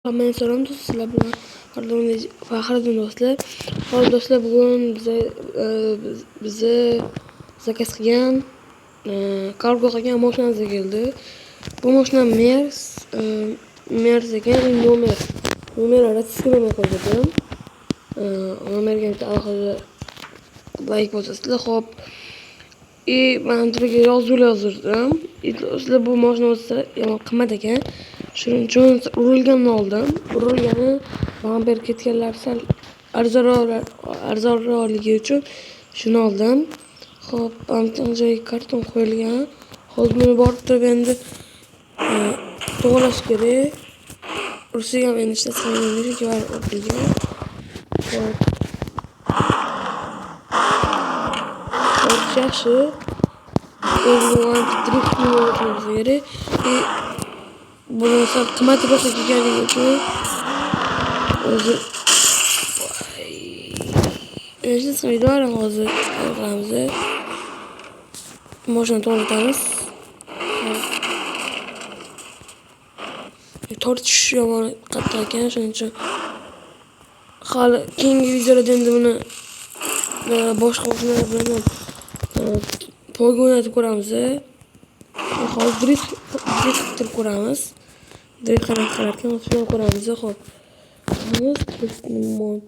Men salom do'stlar bilan Faxriddin do'stlar. Hozir do'stlar bugun bizni zakaz qilgan kargo qilgan mashinamiz keldi. Bu mashina Mers ekan, nomer rossiya nomer qo'ydim. Nomerga bitta alohida like bosasizlar, xo'p. Men turga yozdirdim. Do'stlar bu mashina o'zida yomon qimmat ekan. Shuning uchun urilganini oldim. Urilgani bana berib ketganlar sal arzonroqligi uchun shuni oldim. Xo'p, ancha joyga karton qo'yilgan. Hozir buni borib turib endi to'g'rilash kerak. Ursiga ham endi ishlatmayman, chunki var o'tilgan. Yaxshi. Bunu sal qimmatroq kelganligi uchun o'zi ishlatmaydi hozir qilamiz. Mashina to'g'ritamiz. Tortish yomon qattiq ekan, shuning uchun hali keyingi videolarda endi buni boshqa mashinalar bilan poyga o'ynatib ko'ramiz. Hozir drift qilib ko'ramiz. Drift qanaqa qilarkan, shuni ko'ramiz. Xo'p. Drift mod.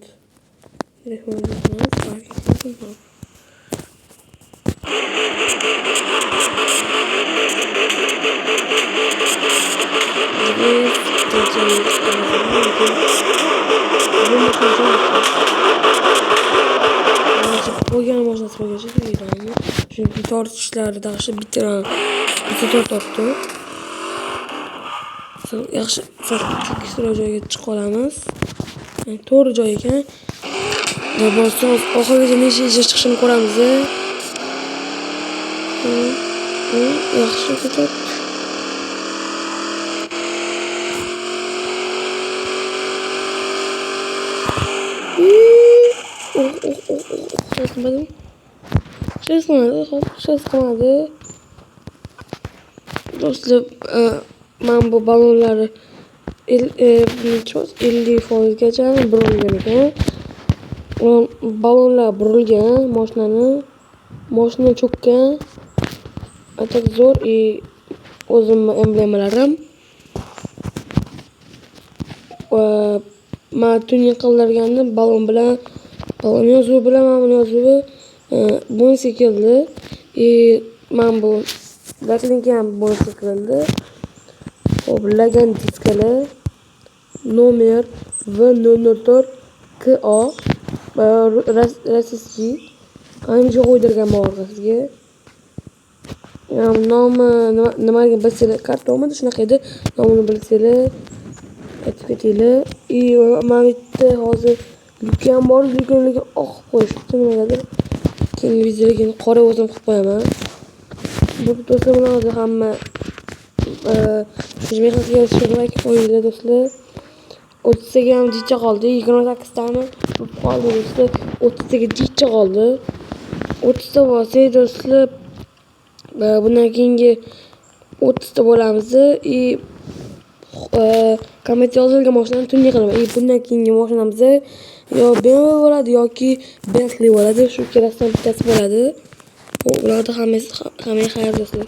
Poygan mashinasi bo'lgach, chunki tortishlarni yaxshi bitiran tortdi. Yaxshi kichikroq joyga chiqib qolamiz. To'g'ri joy ekan. Bo'lsangiz oxirigacha necha chiqishini ko'ramiz. Yaxshi ketadi. Şaşırmadı. Do'stlar, men bu ballonlarni 50%gacha burilgan ekan. Ballonlar burilgan, mashina cho'kkan. Atak zo'r o'zimning emblemalarim. Men tuning qildirgandim ballon yozuvi bilan mana bu yozuvi bonus keldi. Men bu Latinga ham bonus keldi. Hop, lagan diskali nomer V004KO rossiyskiy ancha qo'ydirgan orqasiga. Nomi nimaga bilsanglar, kartonmi shunaqa edi. Nomini bilsanglar aytib ketinglar. Men bitta hozir Lukam bor, lekin oqib qo'yishibdi nimagadir. Keyingi videoga qora o'zim qilib qo'yaman. Bu do'stlar bilan hozir hamma mehnatga shug'ullanib qo'yinglar do'stlar. 30 taga ham jicha qoldi. 28 tani qoldi do'stlar. 30 taga jicha qoldi. 30 ta bo'lsa do'stlar, bundan keyingi 30 ta bo'lamiz. Komment yozilgan mashinani tunni qilaman. Bundan keyingi mashinamiz yo BMW bo'ladi yoki Bentley bo'ladi. Shu ikkalasidan bittasi bo'ladi. Ularda hamma xayr do'stlar.